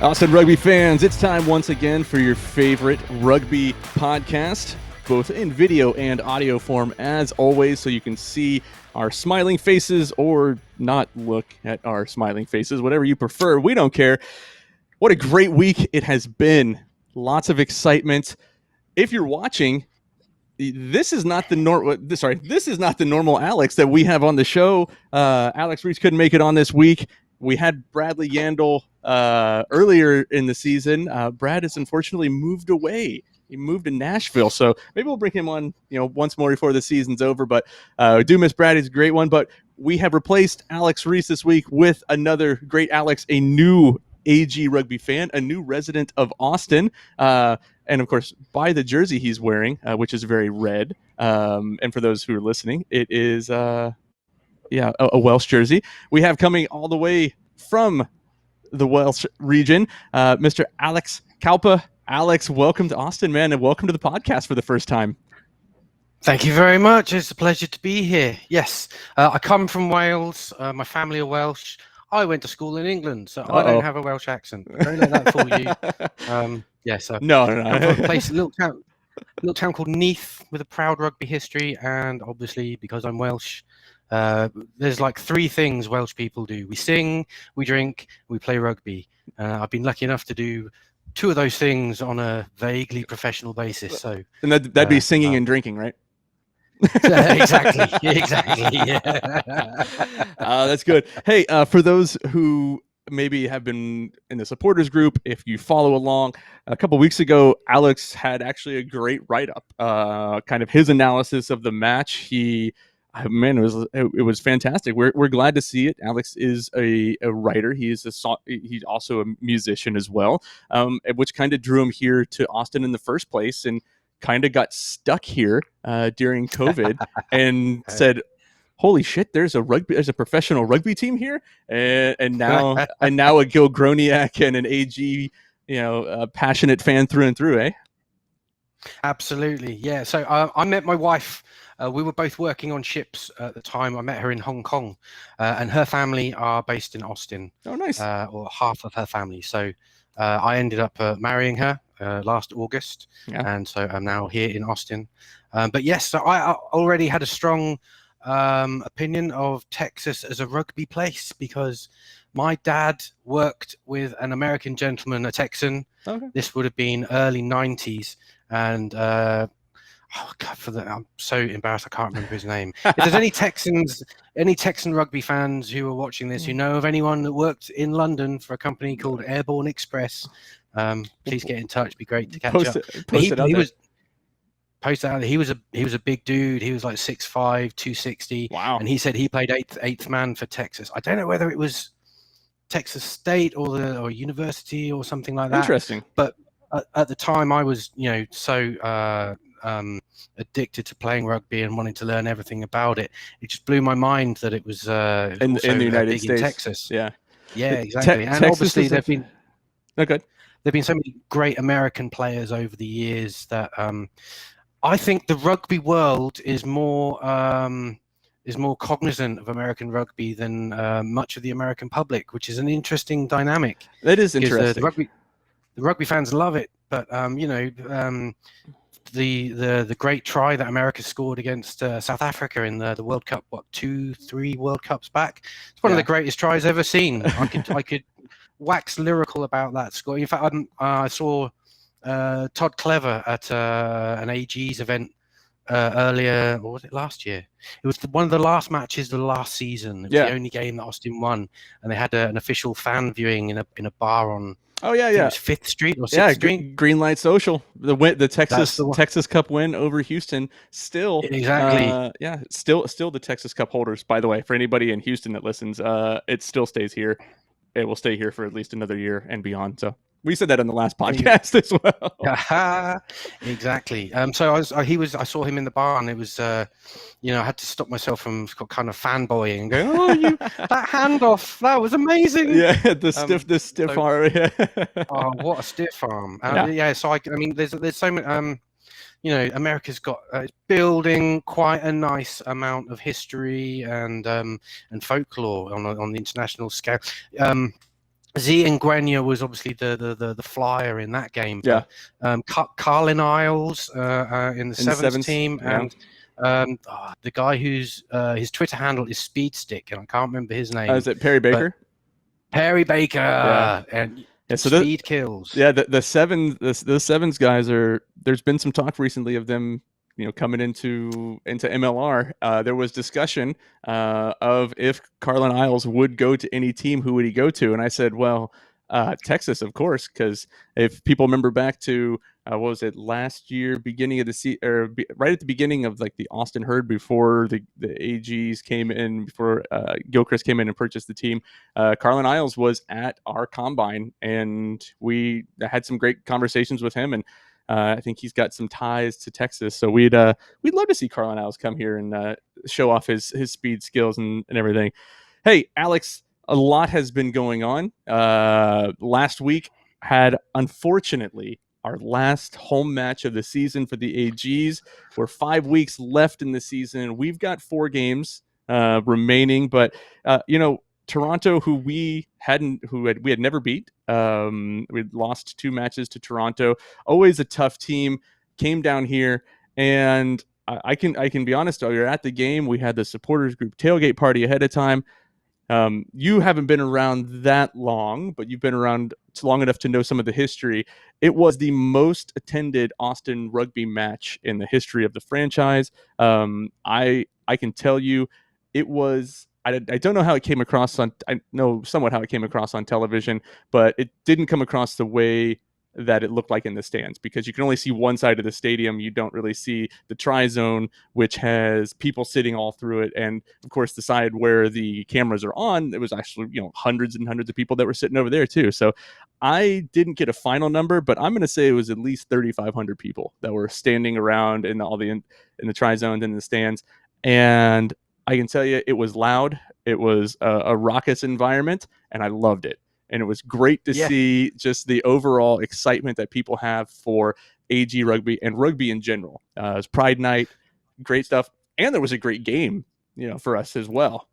Austin Rugby fans, it's time once again for your favorite rugby podcast, both in video and audio form as always, so you can see our smiling faces or not look at our smiling faces, whatever you prefer. We don't care. What a great week it has been. Lots of excitement. If you're watching, this is not the normal Alex that we have on the show. Alex Reese couldn't make it on this week. We had Bradley Yandel earlier in the season. Brad has unfortunately moved away. He moved to Nashville, so maybe we'll bring him on, once more before the season's over. But I do miss Brad. He's a great one. But we have replaced Alex Reese this week with another great Alex, a new AG rugby fan, a new resident of Austin, and of course by the jersey he's wearing, which is very red. And for those who are listening, it is a Welsh jersey. We have coming all the way from the Welsh region, Mr. Alex Kaupa. Alex, welcome to Austin, man, and welcome to the podcast for the first time. Thank you very much. It's a pleasure to be here. Yes, I come from Wales. My family are Welsh. I went to school in England, so I don't have a Welsh accent. Don't let that fool you. No. I'm from a place, a little town called Neath with a proud rugby history, and obviously because I'm Welsh, there's like three things Welsh people do: we sing, we drink, we play rugby. I've been lucky enough to do two of those things on a vaguely professional basis. So, and that'd be singing and drinking, right? Exactly. Yeah. That's good. Hey, for those who maybe have been in the supporters group, if you follow along, a couple of weeks ago, Alex had actually a great write-up, kind of his analysis of the match. It was fantastic. We're glad to see it. Alex is a writer. He's also a musician as well, which kind of drew him here to Austin in the first place, and kind of got stuck here during COVID and said, holy shit, there's a professional rugby team here, and now a Gilgoniac and an AG, a passionate fan through and through, eh? Absolutely, yeah. So I met my wife. We were both working on ships at the time. I met her in Hong Kong, and her family are based in Austin. Oh, nice. Or half of her family. So I ended up marrying her last August, and so I'm now here in Austin. But yes, so I already had a strong opinion of Texas as a rugby place because my dad worked with an American gentleman, a Texan. Okay. This would have been early 90s, and I'm so embarrassed I can't remember his name. If there's any Texan rugby fans who are watching this who know of anyone that worked in London for a company called Airborne Express, please get in touch. It'd be great to catch up. He was a big dude. He was like 6'5", 260. Wow. And he said he played eighth man for Texas. I don't know whether it was Texas State or University or something like that. Interesting. But at the time, I was so addicted to playing rugby and wanting to learn everything about it. It just blew my mind that it was in the United States, in Texas. Yeah, exactly. And Texas obviously there've been so many great American players over the years that I think the rugby world is more cognizant of American rugby than much of the American public, which is an interesting dynamic. That is interesting. The rugby fans love it, but the great try that America scored against South Africa in the World Cup, 2-3 World Cups back, it's one of the greatest tries ever seen. I could wax lyrical about that score. In fact, I saw Todd Clever at an AG's event earlier, or was it last year? It was one of the last matches of the last season. It was the only game that Austin won, and they had an official fan viewing in a bar on. Oh yeah. It was 5th Street or 6th Street. Green Light Social. The Texas Cup win over Houston. Still exactly. Still the Texas Cup holders. By the way, for anybody in Houston that listens, it still stays here. It will stay here for at least another year and beyond. So we said that on the last podcast as well. Exactly. So I saw him in the bar, and it was I had to stop myself from kind of fanboying and going, that handoff, that was amazing. Yeah, the stiff arm. Oh, what a stiff arm. So I mean, there's so many. America's got building quite a nice amount of history and folklore on the international scale. Gilgoniac was obviously the flyer in that game, Yeah. but Carlin Isles in the sevens team, yeah. and the guy whose his Twitter handle is Speedstick, and I can't remember his name. Is it Perry Baker? Perry Baker, and so speed kills. Yeah, the sevens guys are. There's been some talk recently of them, coming into MLR. There was discussion of if Carlin Isles would go to any team, who would he go to? And I said, well, Texas, of course, because if people remember back to what was it, last year, beginning of the season, or right at the beginning of like the Austin herd, before the AGs came in, before Gilchrist came in and purchased the team, Carlin Isles was at our combine, and we had some great conversations with him, and I think he's got some ties to Texas, so we'd love to see Carlin Isles come here and show off his speed skills and everything. Hey, Alex, a lot has been going on. Last week had, unfortunately, our last home match of the season for the AGs. We're 5 weeks left in the season. We've got 4 games remaining, but Toronto, who we had never beat. We'd lost 2 matches to Toronto. Always a tough team. Came down here, and I can be honest. You're at the game. We had the supporters group tailgate party ahead of time. You haven't been around that long, but you've been around long enough to know some of the history. It was the most attended Austin rugby match in the history of the franchise. I can tell you, it was. I don't know how it came across on. I know somewhat how it came across on television, but it didn't come across the way that it looked like in the stands, because you can only see one side of the stadium. You don't really see the tri-zone, which has people sitting all through it, and of course the side where the cameras are on, it was actually hundreds and hundreds of people that were sitting over there too. So I didn't get a final number, but I'm going to say it was at least 3,500 people that were standing around in the tri-zones and in the stands. And I can tell you, it was loud. It was a raucous environment, and I loved it. And it was great to see just the overall excitement that people have for AG rugby and rugby in general. It was Pride Night, great stuff. And there was a great game, for us as well.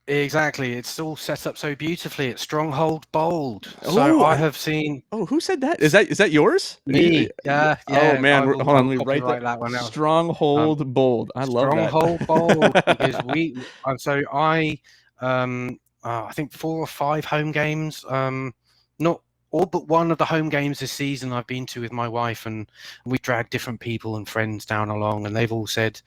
Exactly. It's all set up so beautifully. It's Stronghold Bold. So I have seen. Oh, who said that? Is that yours? Me. Yeah. Oh man, hold on. Let me write that one out. Stronghold Bold. I love that. Stronghold Bold, because I think 4 or 5 home games. Not all but one of the home games this season I've been to with my wife, and we dragged different people and friends down along, and they've all said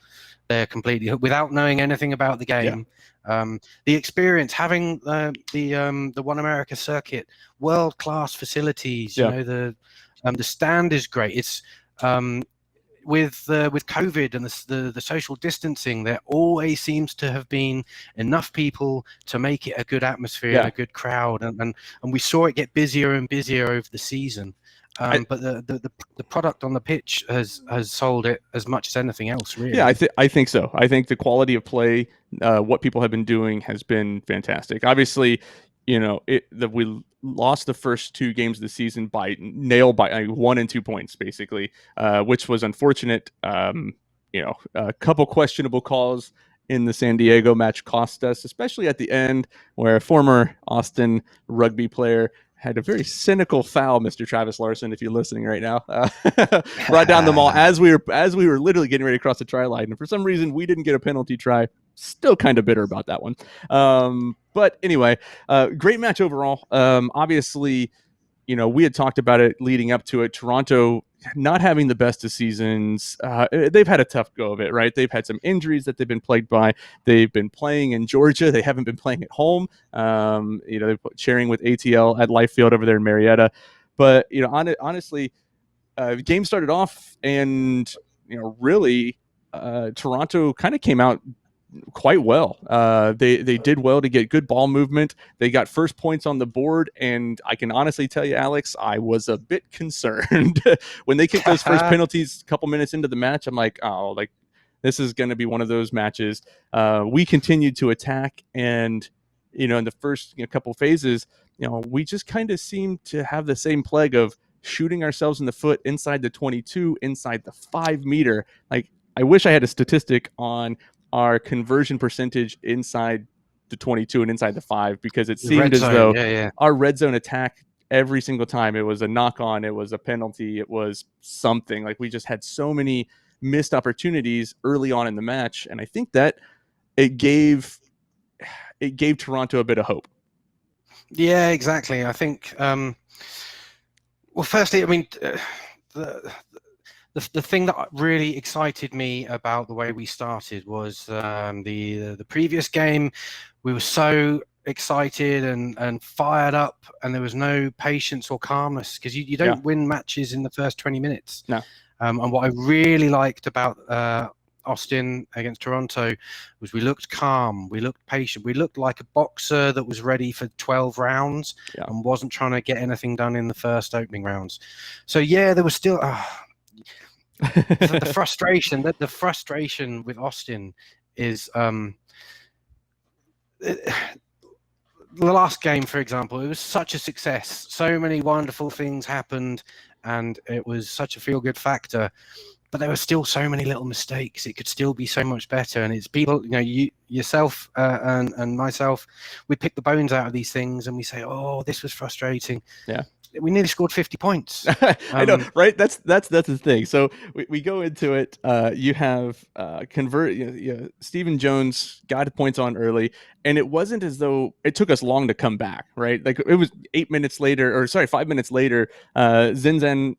they're completely, without knowing anything about the game. The experience, having the One America circuit, world-class facilities. The stand is great. It's with COVID and the social distancing, there always seems to have been enough people to make it a good atmosphere and a good crowd, and we saw it get busier and busier over the season. But the product on the pitch has sold it as much as anything else, really. Yeah, I think so. I think the quality of play, what people have been doing, has been fantastic. Obviously, we lost the first 2 games of the season by 1 and 2 points, basically, which was unfortunate. A couple questionable calls in the San Diego match cost us, especially at the end, where a former Austin rugby player had a very cynical foul, Mr. Travis Larson, if you're listening right now, brought down the ball as we were literally getting ready to cross the try line. And for some reason, we didn't get a penalty try. Still kind of bitter about that one. But anyway, great match overall. Obviously, we had talked about it leading up to it. Toronto not having the best of seasons. They've had a tough go of it, right? They've had some injuries that they've been plagued by. They've been playing in Georgia. They haven't been playing at home. They're sharing with ATL at Life Field over there in Marietta. But, honestly, the game started off, and, really, Toronto kind of came out quite well. They did well to get good ball movement. They got first points on the board, and I can honestly tell you, Alex, I was a bit concerned when they kicked those first penalties a couple minutes into the match. I'm like, this is going to be one of those matches. We continued to attack, and in the first couple phases, we just kind of seemed to have the same plague of shooting ourselves in the foot inside the 22, inside the 5 meter. Like, I wish I had a statistic on our conversion percentage inside the 22 and inside the 5, because it The seemed red as zone, though yeah. our red zone attack every single time, it was a knock on, it was a penalty, it was something. Like, we just had so many missed opportunities early on in the match, and I think that it gave Toronto a bit of hope. Yeah, exactly. I think. Well, firstly, I mean, the thing that really excited me about the way we started was the previous game. We were so excited and fired up, and there was no patience or calmness, because you don't win matches in the first 20 minutes. No. And what I really liked about Austin against Toronto was we looked calm, we looked patient, we looked like a boxer that was ready for 12 rounds and wasn't trying to get anything done in the first opening rounds. So yeah, there was still the frustration. The frustration with Austin is the last game, for example. It was such a success. So many wonderful things happened, and it was such a feel-good factor. But there were still so many little mistakes. It could still be so much better. And it's people, you yourself and myself, we pick the bones out of these things and we say, "Oh, this was frustrating." Yeah. We nearly scored 50 points. I know, right? That's the thing. So we go into it. You have Stephen Jones got points on early, and it wasn't as though it took us long to come back, right? Like, it was 5 minutes later. Zinzan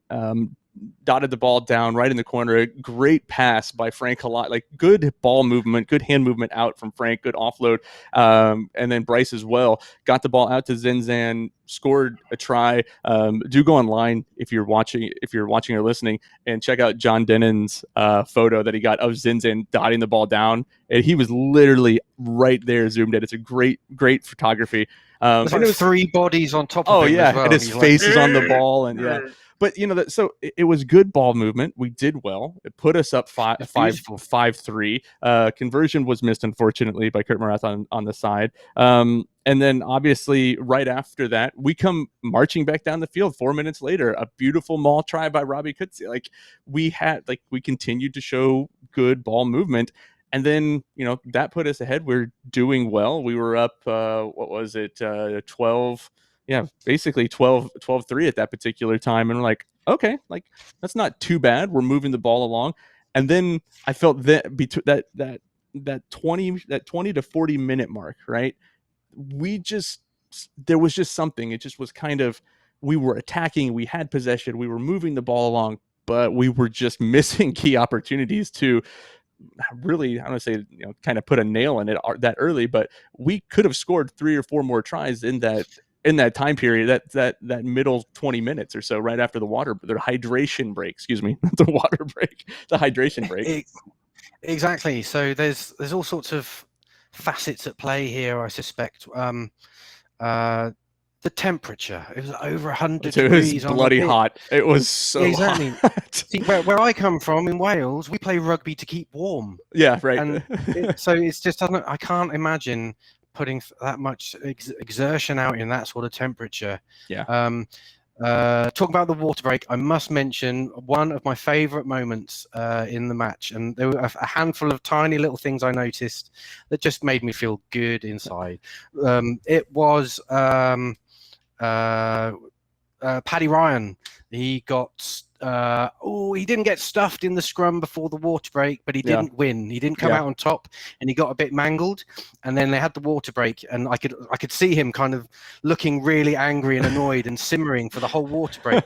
dotted the ball down right in the corner. A great pass by Frank Halot, like good ball movement, good hand movement out from Frank, good offload. And then Bryce as well got the ball out to Zinzan, scored a try. Do go online if you're watching or listening, and check out John Dennon's photo that he got of Zinzan dotting the ball down, and he was literally right there zoomed in. It's a great photography. It was 3 bodies on top of him as well. And his face is on the ball, and But so it was good ball movement. We did well. It put us up 5-3. Conversion was missed, unfortunately, by Kurt Marath on the side. And then obviously right after that, we come marching back down the field 4 minutes later. A beautiful maul try by Robbie Coetzee. We continued to show good ball movement. And then, that put us ahead. We're doing well. We were up, 12. Yeah, basically 12-3 at that particular time. And we're like, okay, that's not too bad. We're moving the ball along. And then I felt that between that 20 to 40 minute mark, right? There was just something. It just was kind of, we were attacking, we had possession, we were moving the ball along, but we were just missing key opportunities to really, I don't say, kind of put a nail in it that early, but we could have scored 3 or 4 more tries in that time period, that middle 20 minutes or so, right after the hydration break. Excuse me, not the water break, the hydration break. Exactly. So there's all sorts of facets at play here, I suspect. The temperature, it was over 100 degrees. It was bloody hot. It was so hot. See, where I come from in Wales, we play rugby to keep warm. Yeah, right. And so it's just, I can't imagine putting that much exertion out in that sort of temperature. Yeah. Talking about the water break, I must mention one of my favorite moments in the match, and there were a handful of tiny little things I noticed that just made me feel good inside. It was Paddy Ryan. He got he didn't get stuffed in the scrum before the water break, but he didn't win. He didn't come out on top, and he got a bit mangled. And then they had the water break, and I could see him kind of looking really angry and annoyed and simmering for the whole water break.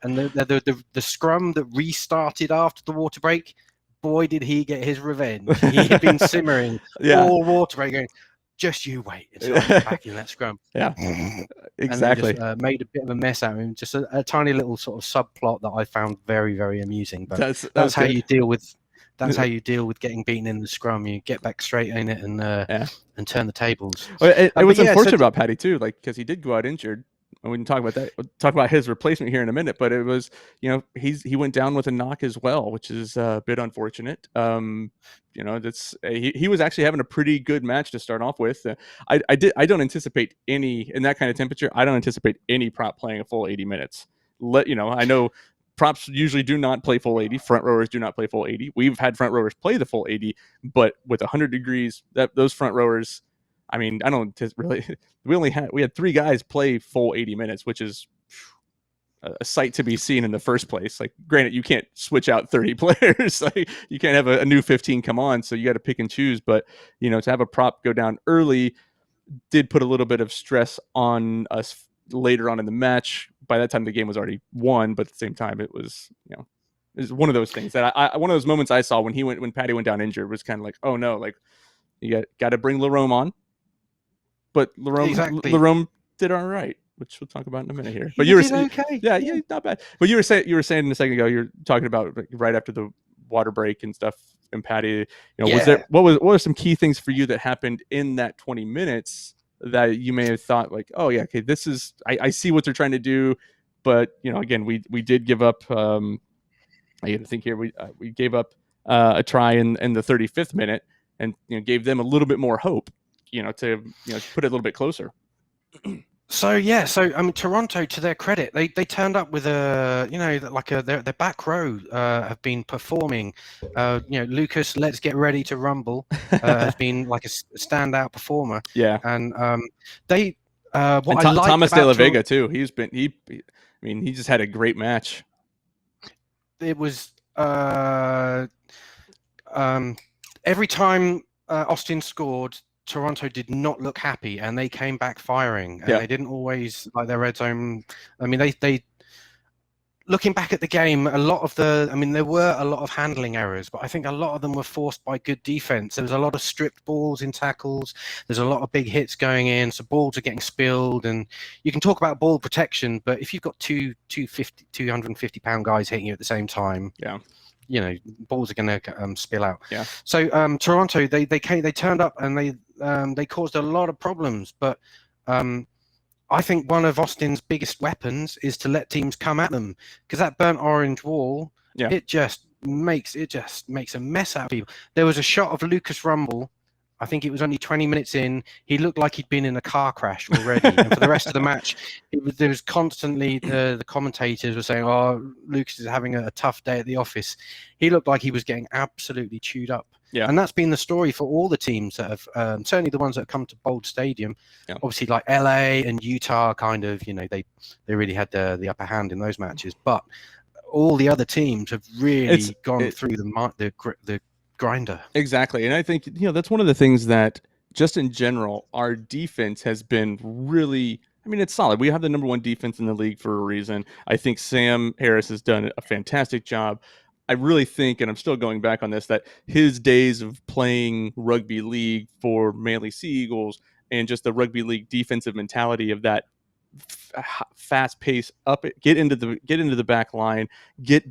And the scrum that restarted after the water break, boy, did he get his revenge. He had been simmering all water break, going, just you wait until I get back in that scrum. Yeah, exactly. And just, made a bit of a mess out of him. Just a tiny little sort of subplot that I found very, very amusing. But that's how you deal with. That's how you deal with getting beaten in the scrum. You get back straight in it and turn the tables. It was unfortunate about Paddy too, because he did go out injured. And we can talk about that. We'll talk about his replacement here in a minute. But it was, he went down with a knock as well, which is a bit unfortunate. That's he was actually having a pretty good match to start off with. I don't anticipate any in that kind of temperature. I don't anticipate any prop playing a full 80 minutes. I know props usually do not play full 80. Front rowers do not play full 80. We've had front rowers play the full 80, but with 100 degrees, those front rowers, I mean, I don't really. We had 3 guys play full 80 minutes, which is a sight to be seen in the first place. Like, granted, you can't switch out 30 players. Like, you can't have a new 15 come on, so you got to pick and choose. But to have a prop go down early did put a little bit of stress on us later on in the match. By that time, the game was already won, but at the same time, it was it was one of those things that one of those moments I saw when Patty went down injured was kind of like, oh no, like you got to bring Larome on, but Larome did all right, which we'll talk about in a minute here. But you were okay, yeah, not bad. But you were saying a second ago, you're talking about right after the water break and stuff, and Patty, what were some key things for you that happened in that 20 minutes that you may have thought like, oh yeah, okay, this is I see what they're trying to do, but again, we did give up. I think here we gave up a try in the 35th minute, and gave them a little bit more hope, to put it a little bit closer. So I mean, Toronto, to their credit, they turned up with their back row have been performing. Lucas, let's get ready to rumble, has been like a standout performer. Yeah, and Thomas De La Vega too. He just had a great match. It was every time Austin scored, Toronto did not look happy, and they came back firing. And they didn't always like their red zone. I mean, they looking back at the game, there were a lot of handling errors, but I think a lot of them were forced by good defense. There was a lot of stripped balls in tackles. There's a lot of big hits going in, so balls are getting spilled. And you can talk about ball protection, but if you've got 250-pound guys hitting you at the same time, balls are going to spill out. Yeah. So Toronto, they turned up and they caused a lot of problems. But I think one of Austin's biggest weapons is to let teams come at them, because that burnt orange wall, it just makes a mess out of people. There was a shot of Lucas Rumble. I think it was only 20 minutes in. He looked like he'd been in a car crash already. And for the rest of the match, there was constantly the commentators were saying, "Oh, Lucas is having a tough day at the office." He looked like he was getting absolutely chewed up. Yeah. And that's been the story for all the teams that have, certainly the ones that have come to Bold Stadium. Yeah. Obviously, like LA and Utah, kind of, they really had the upper hand in those matches. But all the other teams have really gone through the grinder. Exactly. And I think, that's one of the things that just in general, our defense has been really, it's solid. We have the number 1 defense in the league for a reason. I think Sam Harris has done a fantastic job. I really think, and I'm still going back on this, that his days of playing rugby league for Manly Sea Eagles and just the rugby league defensive mentality of that fast pace up, get into the back line, get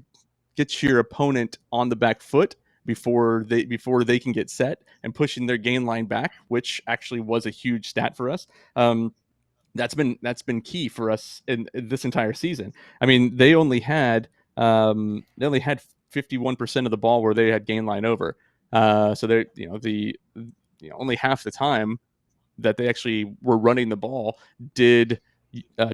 your opponent on the back foot before they can get set, and pushing their gain line back, which actually was a huge stat for us. That's been key for us in this entire season. I mean, they only had 51% of the ball where they had gain line over. So they're only half the time that they actually were running the ball did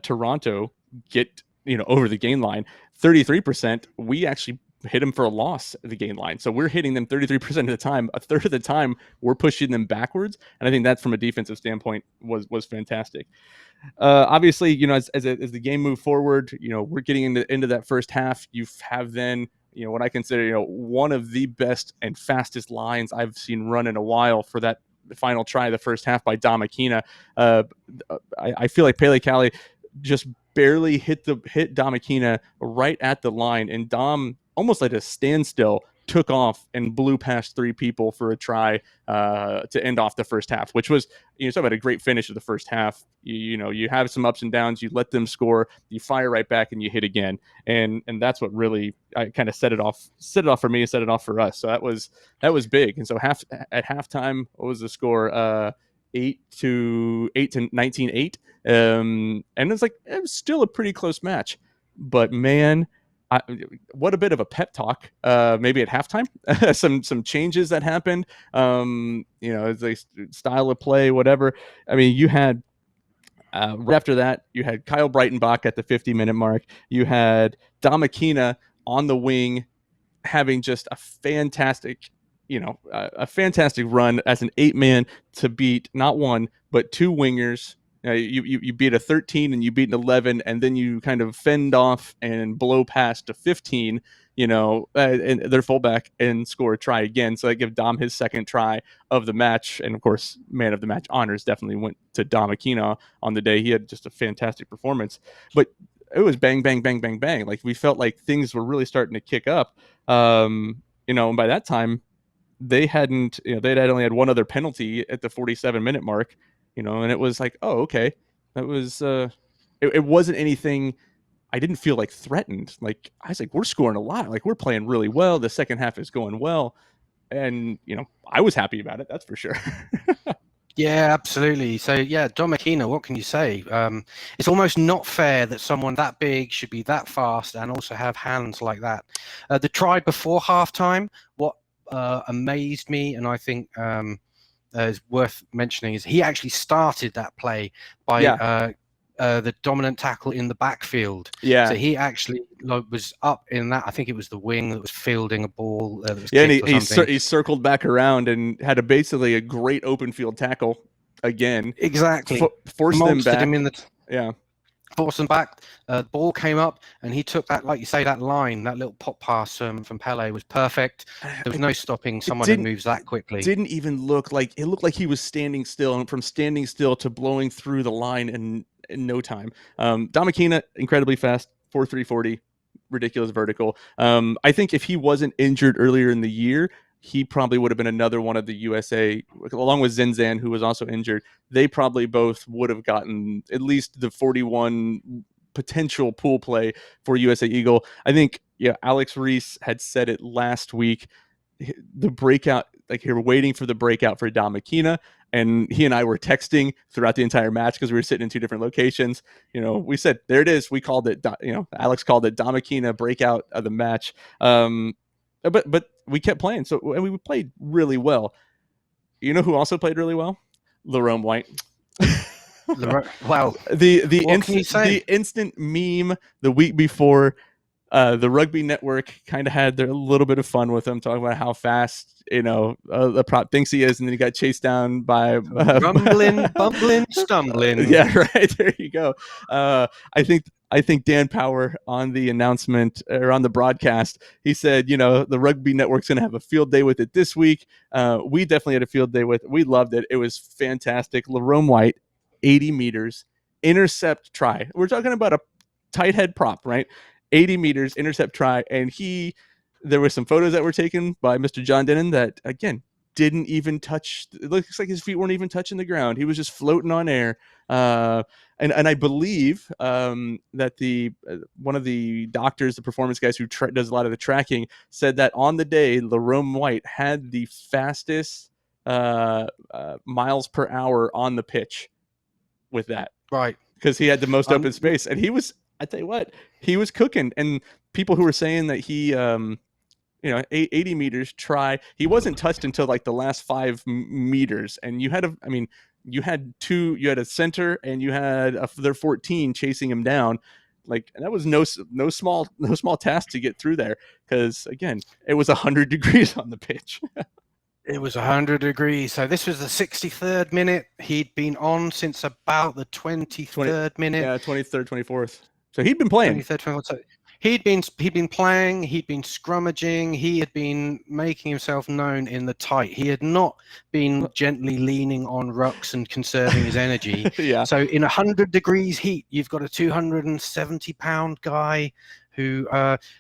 Toronto get over the gain line. 33%, we actually hit them for a loss at the gain line. So we're hitting them 33% of the time. A third of the time we're pushing them backwards, and I think that from a defensive standpoint was fantastic. Obviously, as the game moved forward, we're getting into that first half. You have then what I consider one of the best and fastest lines I've seen run in a while for that final try of the first half by Dom Akina. I feel like Pele Cali just barely hit Dom Akina right at the line, and Dom, almost like a standstill, took off and blew past 3 people for a try to end off the first half, which was, talk about a great finish of the first half. You have some ups and downs, you let them score, you fire right back, and you hit again. And that's what really kind of set it off for me, set it off for us. So that was big. And so at halftime, what was the score? 19-8. And it was still a pretty close match, but man, what a bit of a pep talk, maybe at halftime. some changes that happened, the style of play, whatever. I mean, you had right after that, you had Kyle Breitenbach at the 50-minute mark. You had Dom Akina on the wing having just a fantastic a fantastic run as an 8-man to beat not one but two wingers. You beat a 13 and you beat an 11, and then you kind of fend off and blow past a 15, and their fullback, and score a try again. So they give Dom his second try of the match. And of course, man of the match honors definitely went to Dom Aquino on the day. He had just a fantastic performance. But it was bang, bang, bang, bang, bang. Like, we felt like things were really starting to kick up. And by that time, they'd only had one other penalty at the 47-minute mark, and it was like, oh, okay, that was it wasn't anything. I didn't feel like threatened. Like, I was like, we're scoring a lot, like we're playing really well, the second half is going well, and I was happy about it, that's for sure. Yeah, absolutely. So, yeah, Dom Aquino, what can you say? It's almost not fair that someone that big should be that fast and also have hands like that. The try before halftime, what amazed me, and I think is worth mentioning, is he actually started that play by the dominant tackle in the backfield. Yeah. So he actually was up in that. I think it was the wing that was fielding a ball. That was and he circled back around and had basically a great open field tackle again. Exactly. Forced them back. Him in forced them back. The ball came up, and he took that, like you say, that line, that little pop pass from Pele was perfect. There was no stopping someone who moves that quickly. Didn't even look like it looked like he was standing still, and from standing still to blowing through the line in no time. Dom Aquino, incredibly fast, 4.340, ridiculous vertical. I think if he wasn't injured earlier in the year, he probably would have been another one of the USA, along with Zinzan, who was also injured. They probably both would have gotten at least the 41 potential pool play for USA Eagle. I think, Alex Reese had said it last week, the breakout, like, you're waiting for the breakout for Dom Aquino. And he and I were texting throughout the entire match because we were sitting in two different locations. We said, there it is. We called it, Alex called it Dom Aquino breakout of the match. But we kept playing, and we played really well. You know who also played really well? Lerome White. Wow. The instant meme the week before, the Rugby Network kind of had a little bit of fun with him, talking about how fast the prop thinks he is, and then he got chased down by rumbling, bumbling, stumbling. Yeah, right. There you go. I think Dan Power on the announcement, or on the broadcast, he said, the Rugby Network's going to have a field day with it this week. We definitely had a field day with it. We loved it. It was fantastic. Lerome White, 80 meters, intercept try. We're talking about a tight head prop, right? 80 meters, intercept try. And there were some photos that were taken by Mr. John Denon that, again, didn't even touch. It looks like his feet weren't even touching the ground. He was just floating on air. And I believe that one of the doctors, the performance guys who does a lot of the tracking, said that on the day, Lerome White had the fastest miles per hour on the pitch with that. Right. Because he had the most open space. And I tell you what, he was cooking. And people who were saying that he 80 meters try, he wasn't touched until like the last 5 meters. And you had a center, and you had their 14 chasing him down. Like, and that was no small task to get through there, because again, it was 100 degrees on the pitch. It was 100 degrees. So this was the 63rd minute. He'd been on since about the 23rd minute. Yeah, 23rd, 24th. So he'd been playing. 23rd, 24th. So he'd been playing. He'd been scrummaging. He had been making himself known in the tight. He had not been gently leaning on rucks and conserving his energy. Yeah. So in 100 degrees heat, you've got a 270-pound guy who,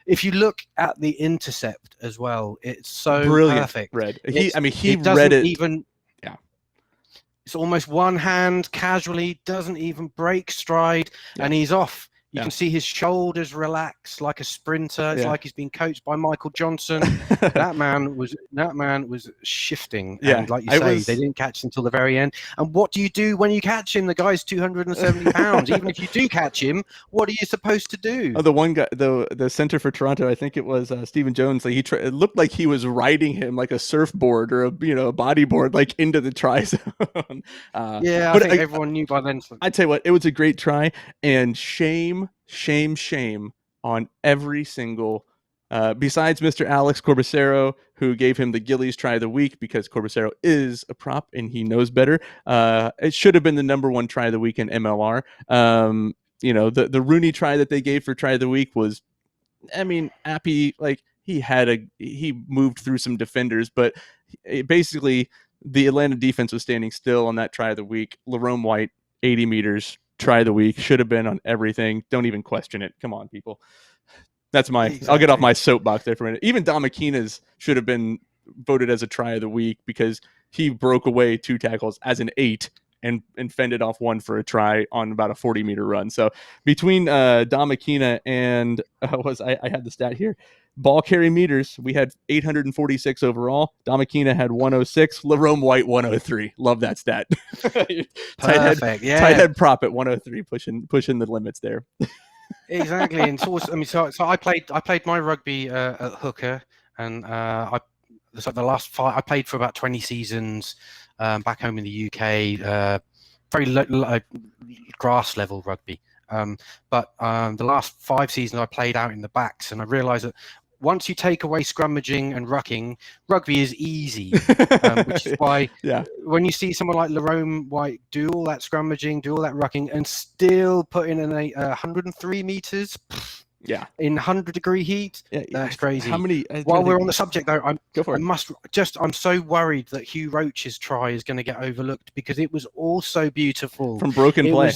if you look at the intercept as well, it's so brilliant. Perfect. He read it. Yeah. It's almost one hand, casually, doesn't even break stride, and he's off. You can see his shoulders relax like a sprinter. It's like he's been coached by Michael Johnson. That man was shifting. Yeah. And like you say, they didn't catch him until the very end. And what do you do when you catch him? The guy's 270 pounds. Even if you do catch him, what are you supposed to do? Oh, the one guy, the center for Toronto, I think it was Stephen Jones. Like it looked like he was riding him like a surfboard or a bodyboard, like into the try zone. I think everyone knew by then. I tell you what, it was a great try, and shame on every single Besides Mr. Alex Corbacero, who gave him the Gillies try of the week because Corbacero is a prop and he knows better. It should have been the number one try of the week in MLR. The Rooney try that they gave for try of the week was, Appy, like he moved through some defenders, but basically the Atlanta defense was standing still on that try of the week. Lerome White, 80 meters, try of the week, should have been on everything. Don't even question it. Come on, people. That's Exactly. I'll get off my soapbox there for a minute. Even Dom McKenna's should have been voted as a try of the week because he broke away 2 tackles as an 8 and fended off 1 for a try on about a 40-meter run. So between Dom McKenna and I had the stat here, ball carry meters, we had 846 overall. Dom McKenna had 106. Lerome White 103. Love that stat. Tight head prop at 103, pushing the limits there. Exactly, and so I played my rugby at hooker, and I played for about 20 seasons back home in the UK, very low grass level rugby. But the last 5 seasons I played out in the backs, and I realised that once you take away scrummaging and rucking, rugby is easy, which is why when you see someone like Lerome White do all that scrummaging, do all that rucking, and still put in 103 meters in 100-degree heat, that's crazy. How many? While we're on the subject, though, I'm so worried that Hugh Roach's try is going to get overlooked because it was all so beautiful from broken play.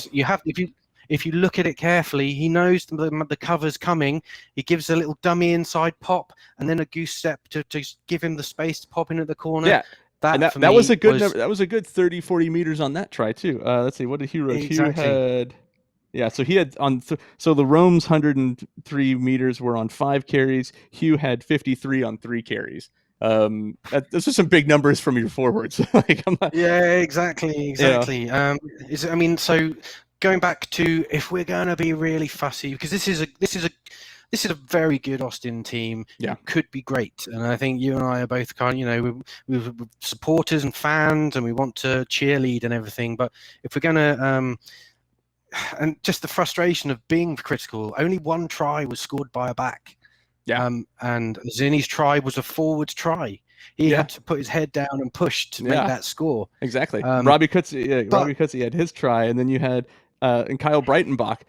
If you look at it carefully, he knows the cover's coming. He gives a little dummy inside pop and then a goose step to give him the space to pop in at the corner. Yeah, that was a good number. That was a good 30, 40 meters on that try too. Let's see, what did Hugh Roach? Exactly. Hugh had, so he had so the Rome's 103 meters were on 5 carries. Hugh had 53 on 3 carries. Those are some big numbers from your forwards. Exactly. So going back to, if we're going to be really fussy, because this is a very good Austin team. Yeah, it could be great, and I think you and I are both we're supporters and fans, and we want to cheerlead and everything. But if we're going to, and just the frustration of being critical, only 1 try was scored by a back. Yeah, and Zinni's try was a forward try. He had to put his head down and push to make that score. Exactly. Robbie Coetzee had his try, and then you had and Kyle Breitenbach.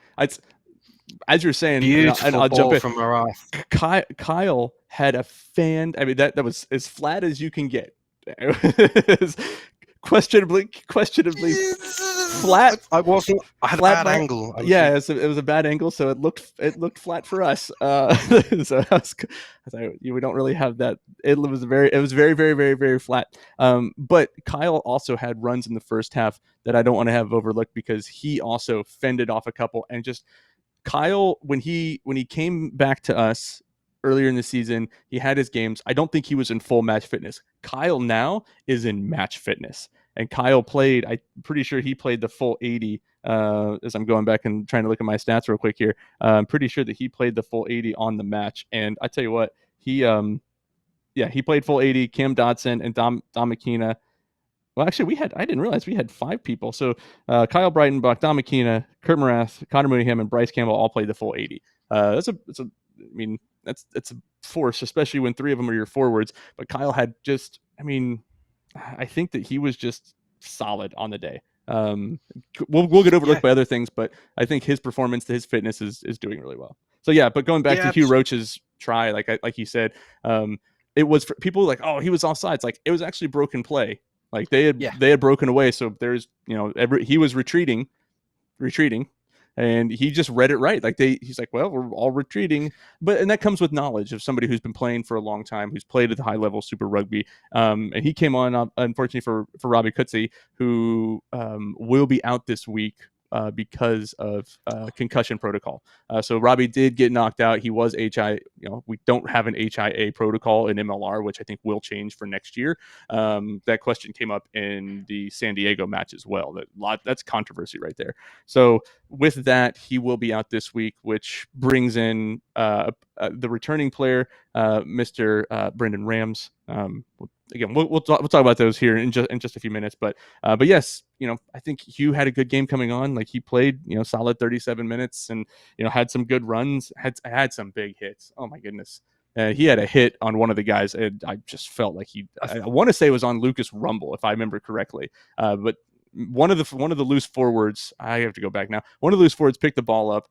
As you're saying, beautiful I'll jump in. From Marath. Kyle had a fan. I mean, that was as flat as you can get. It was questionably flat. I had a bad angle. It was a bad angle, so it looked flat for us. So we don't really have that. It was very, very, very, very flat. But Kyle also had runs in the first half that I don't want to have overlooked because he also fended off a couple. And just Kyle, when he came back to us earlier in the season, he had his games. I don't think he was in full match fitness. Kyle now is in match fitness. And Kyle played, I'm pretty sure he played the full 80, as I'm going back and trying to look at my stats real quick here. I'm pretty sure that he played the full 80 on the match. And I tell you what, he played full 80, Cam Dodson and Dom McKenna. Well, actually, I didn't realize we had 5 people. So Kyle Breitenbach, Dom McKenna, Kurt Marath, Connor Mooneyham, and Bryce Campbell all played the full 80. That's a force, especially when 3 of them are your forwards. But Kyle had I think that he was just solid on the day. We'll get overlooked by other things, but I think his performance, his fitness is doing really well. So but going back to Hugh Roach's try, like you said, it was for people like, oh, he was offsides. Like, it was actually broken play. Like they had broken away. So there's he was retreating, and he just read it right. Like he's like, well, we're all retreating, and that comes with knowledge of somebody who's been playing for a long time, who's played at the high level Super Rugby. And he came on, unfortunately for Robbie Coetzee, who will be out this week because of concussion protocol. So Robbie did get knocked out. He was HI. We don't have an HIA protocol in MLR, which I think will change for next year. That question came up in the San Diego match as well. That's controversy right there. So with that, he will be out this week, which brings in the returning player, Mr. Brendan Rams. Again, we'll talk about those here in just a few minutes, but yes, I think Hugh had a good game coming on. Like, he played, solid 37 minutes, and had some good runs. Had some big hits. Oh my goodness, He had a hit on one of the guys, and I just felt like I want to say it was on Lucas Rumble, if I remember correctly. But one of the loose forwards, I have to go back now. One of the loose forwards picked the ball up,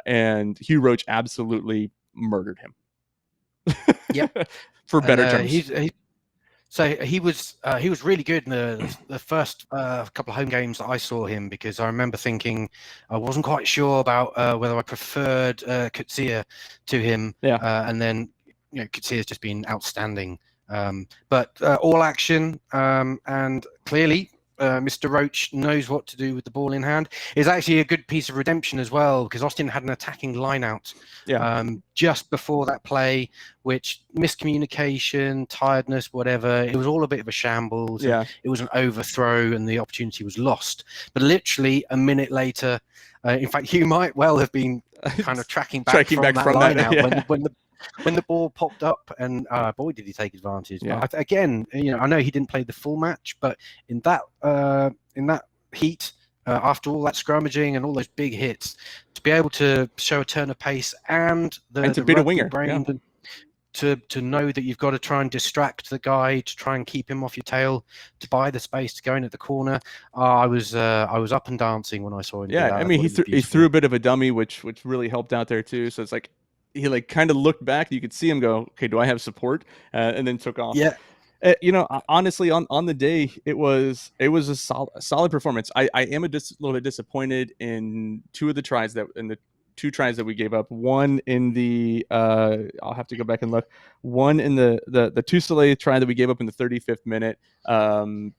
and Hugh Roach absolutely murdered him. Yep. For better terms. He was really good in the first couple of home games that I saw him, because I remember thinking I wasn't quite sure about whether I preferred Coetzee to him. Yeah. And then Coetzee has just been outstanding. But all action, and clearly Mr. Roach knows what to do with the ball in hand. It's actually a good piece of redemption as well, because Austin had an attacking line out just before that play, which miscommunication, tiredness, whatever, it was all a bit of a shambles. Yeah. It was an overthrow and the opportunity was lost. But literally a minute later, in fact, you might well have been kind of tracking back from that line out when the ball popped up, and boy, did he take advantage. Yeah. Again, I know he didn't play the full match, but in that heat, after all that scrummaging and all those big hits, to be able to show a turn of pace and to beat a winger, brain, to know that you've got to try and distract the guy, to try and keep him off your tail, to buy the space to go in at the corner. I was up and dancing when I saw him. Yeah, I mean, he threw a bit of a dummy, which really helped out there too. So it's like, he like kind of looked back. You could see him go, okay, do I have support? And then took off. Yeah. Honestly, on the day, it was a solid performance. I am little bit disappointed in two tries that we gave up. One in the I'll have to go back and look. One in the Tusile try that we gave up in the 35th minute.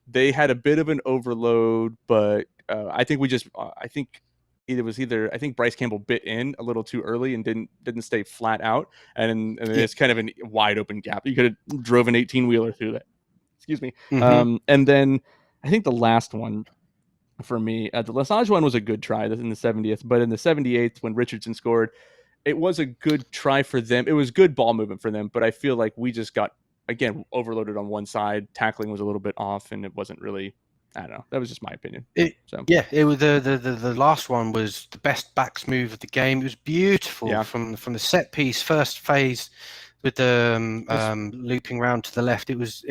They had a bit of an overload, but I think Bryce Campbell bit in a little too early and didn't stay flat out, and it's kind of a wide open gap. You could have drove an 18-wheeler through that. Excuse me. Mm-hmm. And then I think the last one for me, the Lesage one was a good try in the 70th, but in the 78th when Richardson scored, it was a good try for them. It was good ball movement for them, but I feel like we just got, again, overloaded on one side. Tackling was a little bit off, and it wasn't really. I don't know. That was just my opinion. It was the last one was the best backs move of the game. It was beautiful from the set piece first phase with the looping round to the left. It was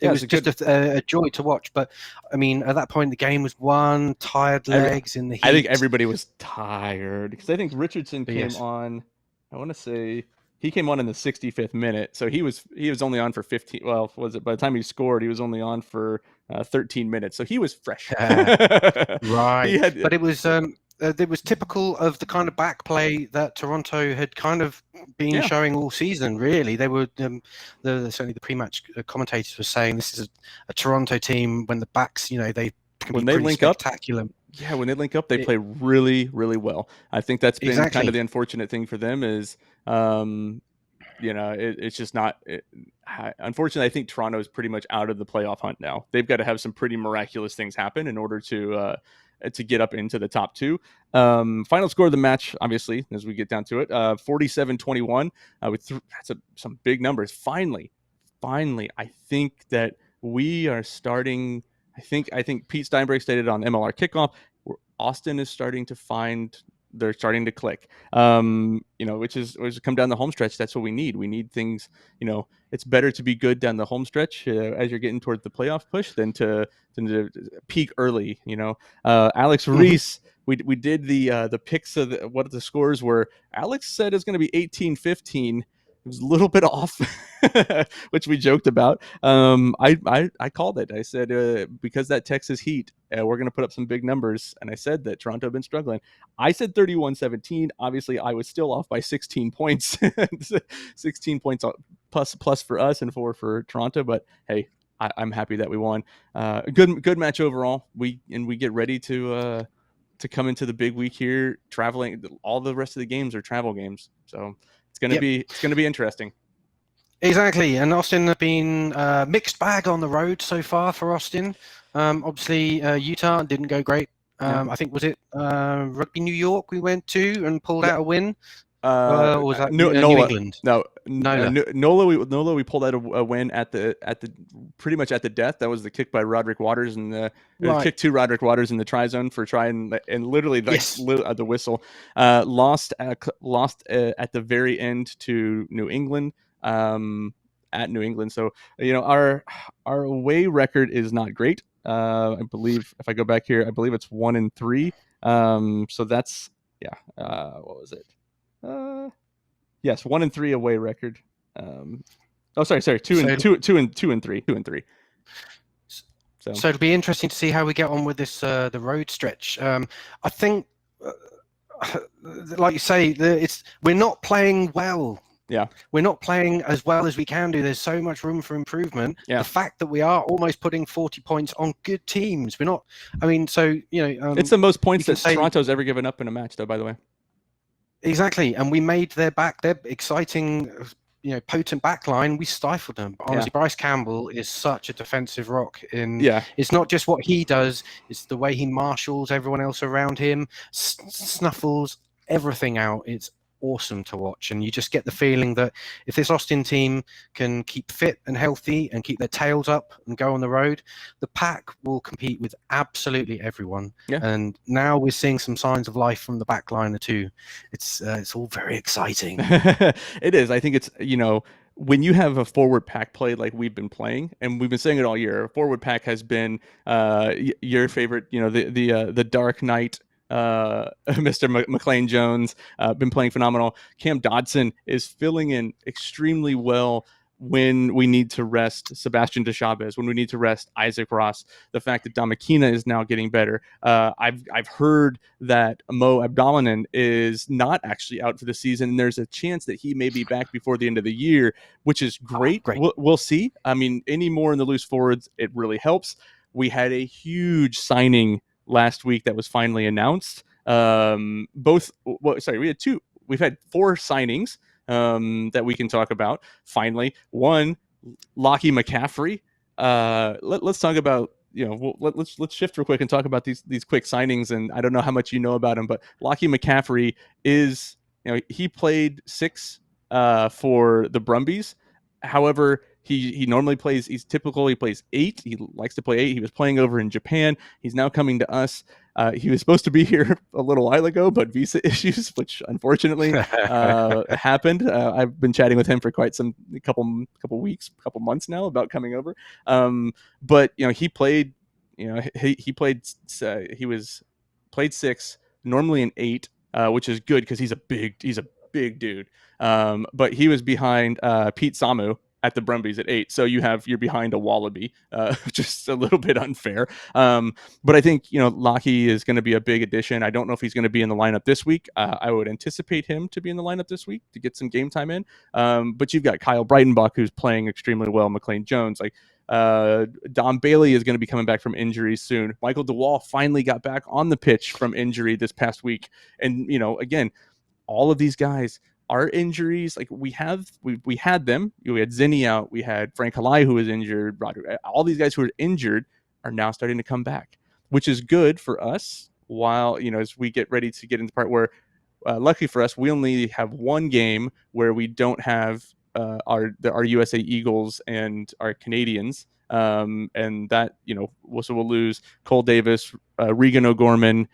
just a joy to watch. But I mean, at that point, the game was won. Tired legs in the heat. I think everybody was tired because I think Richardson came on. I want to say. He came on in the 65th minute, so he was only on for 15. Well, was it by the time he scored, he was only on for 13 minutes, so he was fresh. Right, but it was typical of the kind of back play that Toronto had kind of been showing all season. Really, they were certainly the pre-match commentators were saying this is a Toronto team when the backs, they can be link spectacular. Yeah, when they link up, they play really, really well. I think that's been kind of the unfortunate thing for them is, it's just not. Unfortunately, I think Toronto is pretty much out of the playoff hunt now. They've got to have some pretty miraculous things happen in order to get up into the top two. Final score of the match, obviously, as we get down to it, 47-21. That's some big numbers. Finally, I think that we are starting. I think Pete Steinberg stated on MLR kickoff, where Austin is starting to find they're starting to click. Which is come down the home stretch. That's what we need. We need things. It's better to be good down the home stretch as you're getting towards the playoff push than to peak early. Alex Reese. We did the picks of what the scores were. Alex said it's going to be 18-15. It was a little bit off, which we joked about. I called it. I said, because that Texas heat, we're going to put up some big numbers. And I said that Toronto had been struggling. I said 31-17. Obviously, I was still off by 16 points. 16 points plus for us and 4 for Toronto. But, hey, I'm happy that we won. Good match overall. We get ready to come into the big week here. Traveling, all the rest of the games are travel games. So it's going to be interesting. Exactly, and Austin have been mixed bag on the road so far for Austin. Obviously, Utah didn't go great. I think was it Rugby New York we went to and pulled out a win. Or was that New England? No, NOLA. We pulled out a win at the pretty much at the death. That was the kick by Roderick Waters and the kick to Roderick Waters in the try zone for trying and literally the whistle. Lost at the very end to New England. at New England. So our away record is not great. I believe if I go back here, I believe it's 1-3. So that's what was it? Yes, 1-3 away record. Sorry, 2-3. So it'll be interesting to see how we get on with this the road stretch. I think, like you say, we're not playing well. Yeah, we're not playing as well as we can do. There's so much room for improvement. Yeah. The fact that we are almost putting 40 points on good teams, we're not. I mean, so it's the most points that Toronto's ever given up in a match, though. By the way. Exactly, and we made their exciting, potent backline. We stifled them. But honestly, Bryce Campbell is such a defensive rock. It's not just what he does; it's the way he marshals everyone else around him, snuffles everything out. It's awesome to watch, and you just get the feeling that if this Austin team can keep fit and healthy and keep their tails up and go on the road, the pack will compete with absolutely everyone. And now we're seeing some signs of life from the back line too. It's all very exciting. It is. I think it's when you have a forward pack play like we've been playing, and we've been saying it all year, forward pack has been your favorite, the Dark Knight, Mr. McLean Jones, been playing phenomenal. Cam Dodson is filling in extremely well when we need to rest Sebastian DeChavez, when we need to rest Isaac Ross. The fact that Damakina is now getting better. I've heard that Mo Abdalanen is not actually out for the season, and there's a chance that he may be back before the end of the year, which is great. We'll see. I mean, any more in the loose forwards, it really helps. We had a huge signing last week that was finally announced. We had 4 signings that we can talk about. Finally, one, Lockie McCaffrey. Let's talk about, let's shift real quick and talk about these quick signings. And I don't know how much you know about him, but Lockie McCaffrey is, he played 6 for the Brumbies. However, he normally plays, he plays 8. He likes to play 8. He was playing over in Japan. He's now coming to us. He was supposed to be here a little while ago, but visa issues, which unfortunately happened. I've been chatting with him for quite a couple weeks, couple months now about coming over. But he played, played 6, normally an 8, which is good because he's a big dude. But he was behind Pete Samu at the Brumbies at 8. So you're behind a Wallaby, just a little bit unfair. But I think, Lockie is going to be a big addition. I don't know if he's going to be in the lineup this week. I would anticipate him to be in the lineup this week to get some game time in. But you've got Kyle Breitenbach, who's playing extremely well. McLean Jones, Dom Bailey is going to be coming back from injury soon. Michael DeWall finally got back on the pitch from injury this past week. And, again, all of these guys, our injuries, we had them. We had Zinni out. We had Frank Halai, who was injured. All these guys who are injured are now starting to come back, which is good for us. While as we get ready to get into the part where, luckily for us, we only have one game where we don't have our USA Eagles and our Canadians, and that we'll lose Cole Davis, Regan O'Gorman,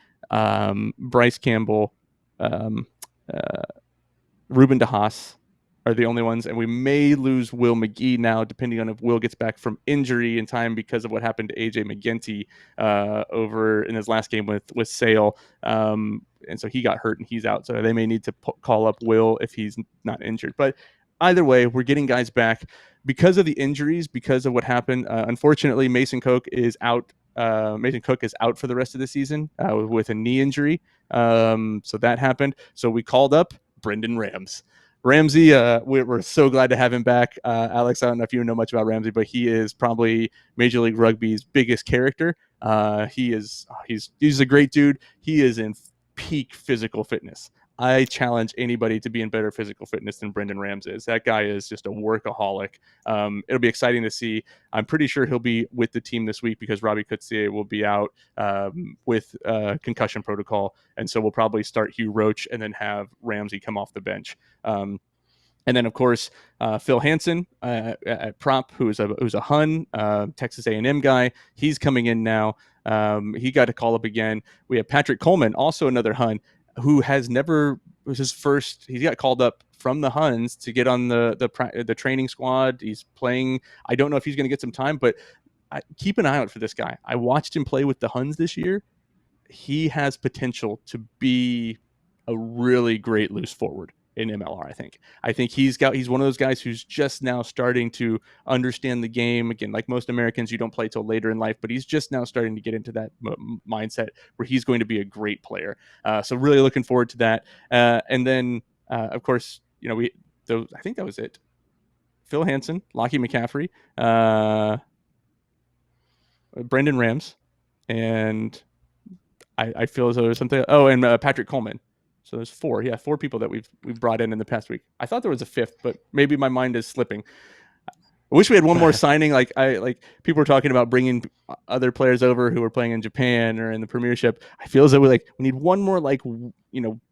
Bryce Campbell. Ruben DeHaas are the only ones, and we may lose Will McGee now, depending on if Will gets back from injury in time because of what happened to AJ McGinty over in his last game with Sale, and so he got hurt and he's out. So they may need to call up Will if he's not injured. But either way, we're getting guys back because of the injuries, because of what happened. Unfortunately, Mason Cook is out. Mason Cook is out for the rest of the season with a knee injury. So that happened. So we called up Brendan Ramsey. We're so glad to have him back. Alex, I don't know if you know much about Ramsey, but he is probably Major League Rugby's biggest character. He's a great dude. He is in peak physical fitness. I challenge anybody to be in better physical fitness than Brendan Ramsey is. That guy is just a workaholic. It'll be exciting to see. I'm pretty sure he'll be with the team this week because Robbie Coetzee will be out with concussion protocol. And so we'll probably start Hugh Roach and then have Ramsey come off the bench. And then, of course, Phil Hansen at prop, who's a Hun, Texas A&M guy. He's coming in now. He got a call up again. We have Patrick Coleman, also another Hun, who has never was his first. He got called up from the Huns to get on the training squad. He's playing. I don't know if he's going to get some time, but keep an eye out for this guy. I watched him play with the Huns this year. He has potential to be a really great loose forward in MLR. I think he's one of those guys who's just now starting to understand the game. Again, like most Americans, you don't play till later in life, but he's just now starting to get into that mindset where he's going to be a great player. So really looking forward to that. And then, of course, I think that was it. Phil Hansen, Lockie McCaffrey, Brendan Rams, and I feel as though there's something. Oh, and Patrick Coleman. So there's 4. Yeah, 4 people that we've brought in the past week. I thought there was a 5th, but maybe my mind is slipping. I wish we had one more signing. Like people were talking about bringing other players over who were playing in Japan or in the Premiership. I feel as though we need one more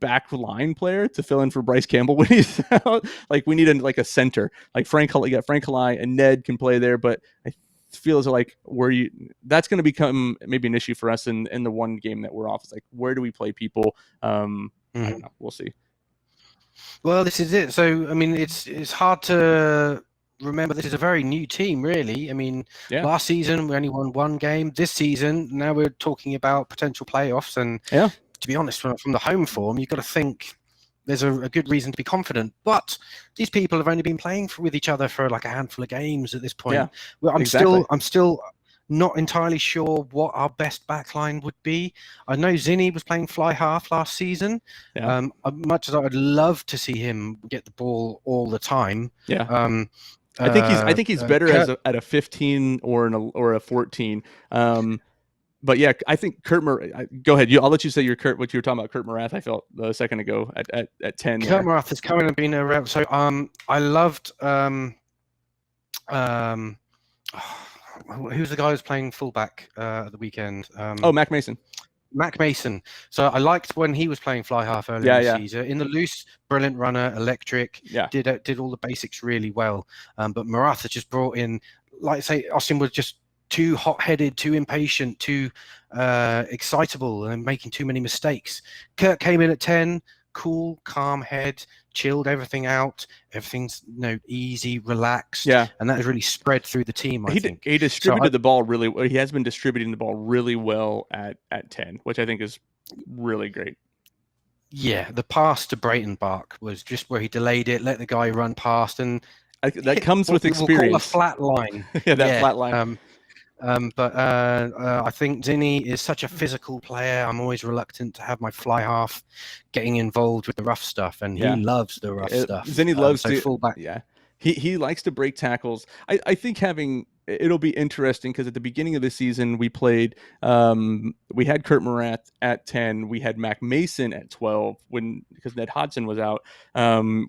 back line player to fill in for Bryce Campbell when he's out. Like we need a center. Like Frank Halai and Ned can play there, but I feel as though that's going to become maybe an issue for us in the one game that we're off. It's like, where do we play people? I don't know. We'll see. Well, this is it. So, I mean, it's hard to remember this is a very new team, really. I mean, last season we only won 1 game. This season, now we're talking about potential playoffs. And to be honest, from the home form, you've got to think there's a good reason to be confident. But these people have only been playing with each other for like a handful of games at this point. Yeah, well, I'm still not entirely sure what our best backline would be. I know Zinni was playing fly half last season. Yeah. Much as I would love to see him get the ball all the time. Yeah. I think he's better at a 15 or a 14. But yeah, I think Kurt go ahead. I'll let you say what you were talking about Kurt Morath. I felt a second ago at 10. Kurt Morath has come in and been around. So I loved who's the guy who's playing fullback at the weekend? Mac Mason. Mac Mason. So I liked when he was playing fly half earlier in the season. In the loose, brilliant runner, electric. Yeah. Did all the basics really well. But Morath has just brought in, like say, Austin was just too hot-headed, too impatient, too excitable, and making too many mistakes. Kurt came in at 10. Cool, calm head, chilled everything out. Everything's easy, relaxed. Yeah, and that has really spread through the team. I think he distributed the ball really well. He has been distributing the ball really well at 10, which I think is really great. Yeah, the pass to Brayton Bark was just where he delayed it, let the guy run past, and that comes with experience. We'll call a flat line. Flat line. But I think Zinni is such a physical player. I'm always reluctant to have my fly half getting involved with the rough stuff, and he loves the rough stuff. Zinni loves to fullback. Yeah, he likes to break tackles. I think it'll be interesting because at the beginning of the season we played. We had Kurt Morath at 10. We had Mac Mason at 12 because Ned Hodgson was out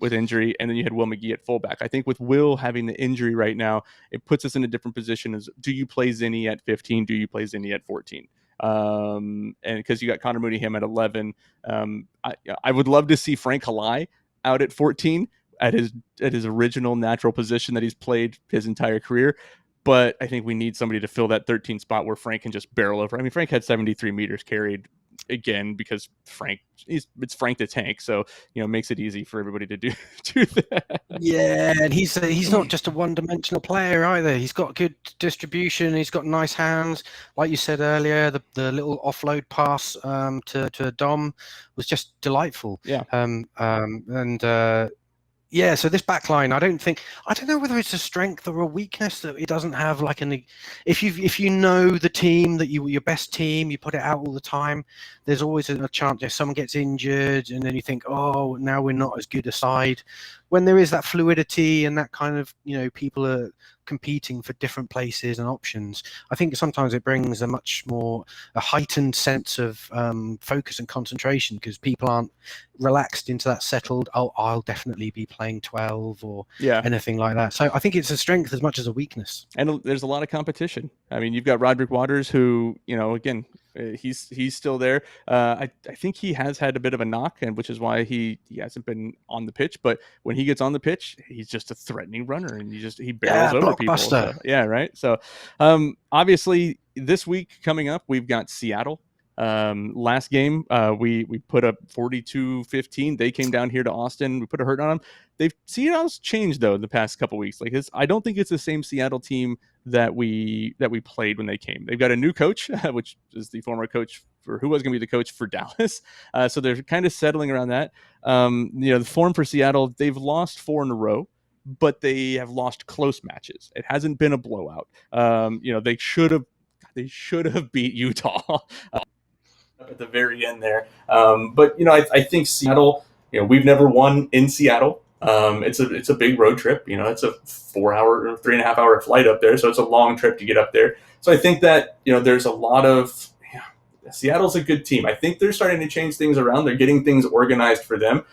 with injury, and then you had Will McGee at fullback. I think with Will having the injury right now, it puts us in a different position. Do you play Zinni at 15? Do you play Zinni at 14? And because you got Connor Mooneyham at 11, I would love to see Frank Halai out at 14 at his original natural position that he's played his entire career. But I think we need somebody to fill that 13 spot where Frank can just barrel over. I mean, Frank had 73 meters carried again because it's Frank the Tank, so it makes it easy for everybody to do that. Yeah, and he's not just a one-dimensional player either. He's got good distribution. He's got nice hands, like you said earlier. The little offload pass to Dom was just delightful. Yeah, yeah, so this back line, I don't know whether it's a strength or a weakness that it doesn't have if you know the team, that your best team, you put it out all the time, there's always a chance if someone gets injured and then you think, oh, now we're not as good a side. When there is that fluidity and that kind of, people are competing for different places and options, I think sometimes it brings a heightened sense of focus and concentration because people aren't relaxed into that settled, I'll definitely be playing 12 or anything like that. So I think it's a strength as much as a weakness. And there's a lot of competition. I mean, you've got Roderick Waters who, again, he's still there. I think he has had a bit of a knock, and which is why he hasn't been on the pitch. But when he gets on the pitch, he's just a threatening runner, and he barrels over people. So, right. So obviously this week coming up, we've got Seattle. Last game, we put up 42-15. They came down here to Austin. We put a hurt on them. Seattle's changed though in the past couple weeks. Like I don't think it's the same Seattle team that we played when they came. They've got a new coach, which is the former coach for who was going to be the coach for Dallas. So they're kind of settling around that. The form for Seattle, they've lost 4 in a row, but they have lost close matches. It hasn't been a blowout. They should have beat Utah at the very end there. But I think Seattle, we've never won in Seattle. It's a big road trip. It's a 4-hour or 3.5-hour flight up there. So it's a long trip to get up there. So I think that, there's a lot of, Seattle's a good team. I think they're starting to change things around. They're getting things organized for them.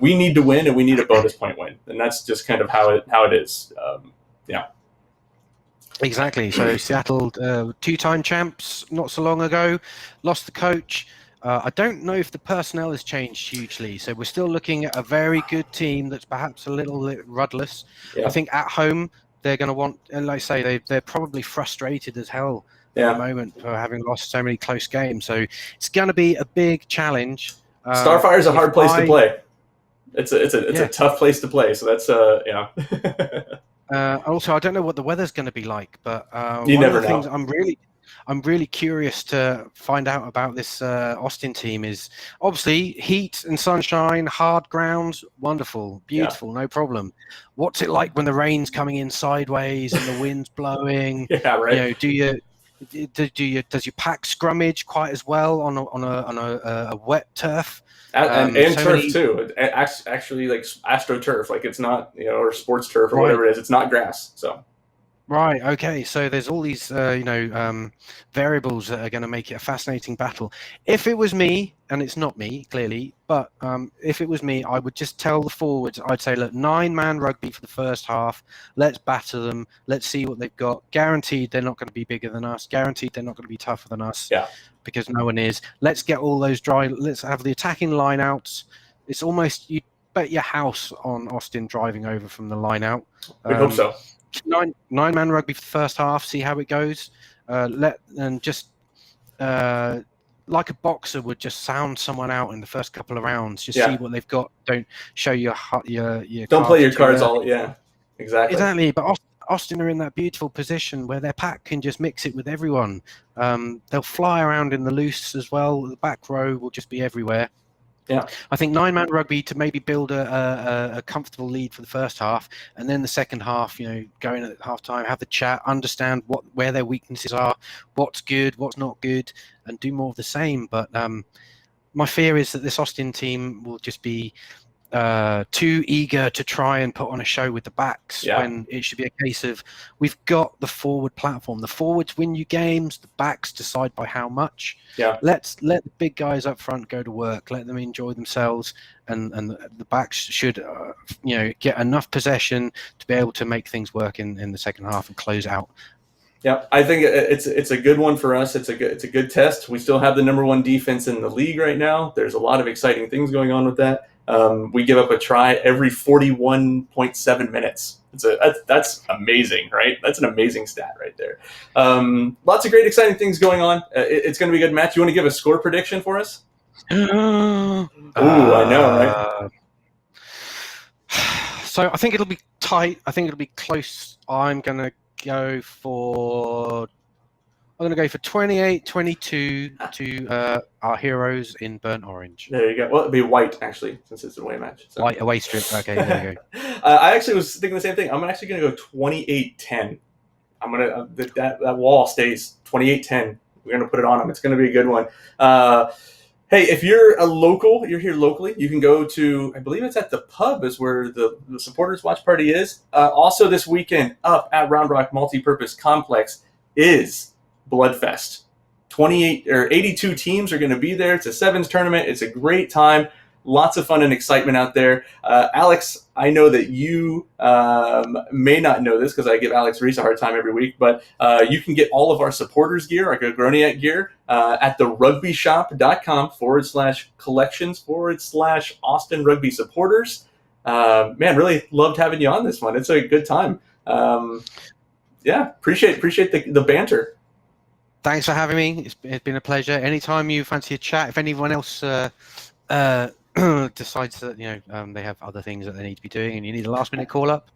We need to win, and we need a bonus point win. And that's just kind of how it is. Exactly. So Seattle, 2-time champs not so long ago, lost the coach. I don't know if the personnel has changed hugely. So we're still looking at a very good team that's perhaps a little bit rudderless. Yeah. I think at home they're going to want, and like I say, they're probably frustrated as hell at the moment for having lost so many close games. So it's going to be a big challenge. Starfire is a hard place to play. It's a tough place to play. So that's Also, I don't know what the weather's going to be like, but you one never of the know. things I'm really curious to find out about this Austin team is obviously heat and sunshine, hard grounds, wonderful, beautiful, no problem. What's it like when the rain's coming in sideways and the wind's blowing? Yeah, right. Does your pack scrummage quite as well on a wet turf? And turf too. Actually, like AstroTurf, like it's not or sports turf or whatever it is. It's not grass. So. Right. Okay. So there's all these, variables that are going to make it a fascinating battle. If it was me, and it's not me, clearly, but if it was me, I would just tell the forwards, I'd say, look, 9-man rugby for the first half. Let's batter them. Let's see what they've got. Guaranteed they're not going to be bigger than us. Guaranteed they're not going to be tougher than us. Yeah. Because no one is. Let's get all those dry. Let's have the attacking line outs. It's almost, you bet your house on Austin driving over from the line out. We hope so. 9-man rugby for the first half, see how it goes. Like a boxer would just sound someone out in the first couple of rounds. Just see what they've got. Don't show your don't play your cards all. Yeah, exactly. But Austin are in that beautiful position where their pack can just mix it with everyone. They'll fly around in the loose as well. The back row will just be everywhere. Yeah, I think 9-man rugby to maybe build a comfortable lead for the first half, and then the second half, going at half time, have the chat, understand where their weaknesses are, what's good, what's not good, and do more of the same. But my fear is that this Austin team will just be too eager to try and put on a show with the backs when it should be a case of we've got the forward platform. The forwards win you games, the backs decide by how much. Yeah. Let the big guys up front go to work, let them enjoy themselves, and the backs should get enough possession to be able to make things work in the second half and close out. Yeah, I think it's a good one for us. It's a good test. We still have the number 1 defense in the league right now. There's a lot of exciting things going on with that. We give up a try every 41.7 minutes. That's amazing, right? That's an amazing stat right there. Lots of great, exciting things going on. It's going to be a good match. You want to give a score prediction for us? Ooh, I know, right? So I think it'll be tight. I think it'll be close. I'm going to go for 28-22 to our heroes in burnt orange. There you go. Well, it'd be white, actually, since it's an away match. So. White away strip. Okay, there you go. I actually was thinking the same thing. I'm actually going to go 28-10. I'm going to that wall stays 28-10. We're going to put it on them. It's going to be a good one. Hey, if you're you're here locally, you can go to, I believe it's at the pub is where the supporters watch party is. Also this weekend up at Round Rock Multipurpose Complex is Bloodfest. 82 teams are going to be there. It's a sevens tournament. It's a great time. Lots of fun and excitement out there. Alex, I know that you may not know this because I give Alex Reese a hard time every week, but you can get all of our supporters gear, our Gilgoniac gear, at the rugbyshop.com/collections/Austin Rugby supporters. Man, really loved having you on this one. It's a good time. Appreciate the banter. Thanks for having me. It's been a pleasure. Anytime you fancy a chat, if anyone else decides that they have other things that they need to be doing and you need a last minute call up,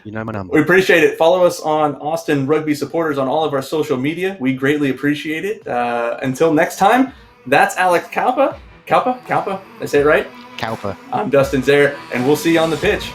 you know my number. We appreciate it. Follow us on Austin Rugby Supporters on all of our social media. We greatly appreciate it. Until next time, that's Alex Kaupa. Kaupa? Did I say it right? Kaupa. I'm Dustin Zaire, and we'll see you on the pitch.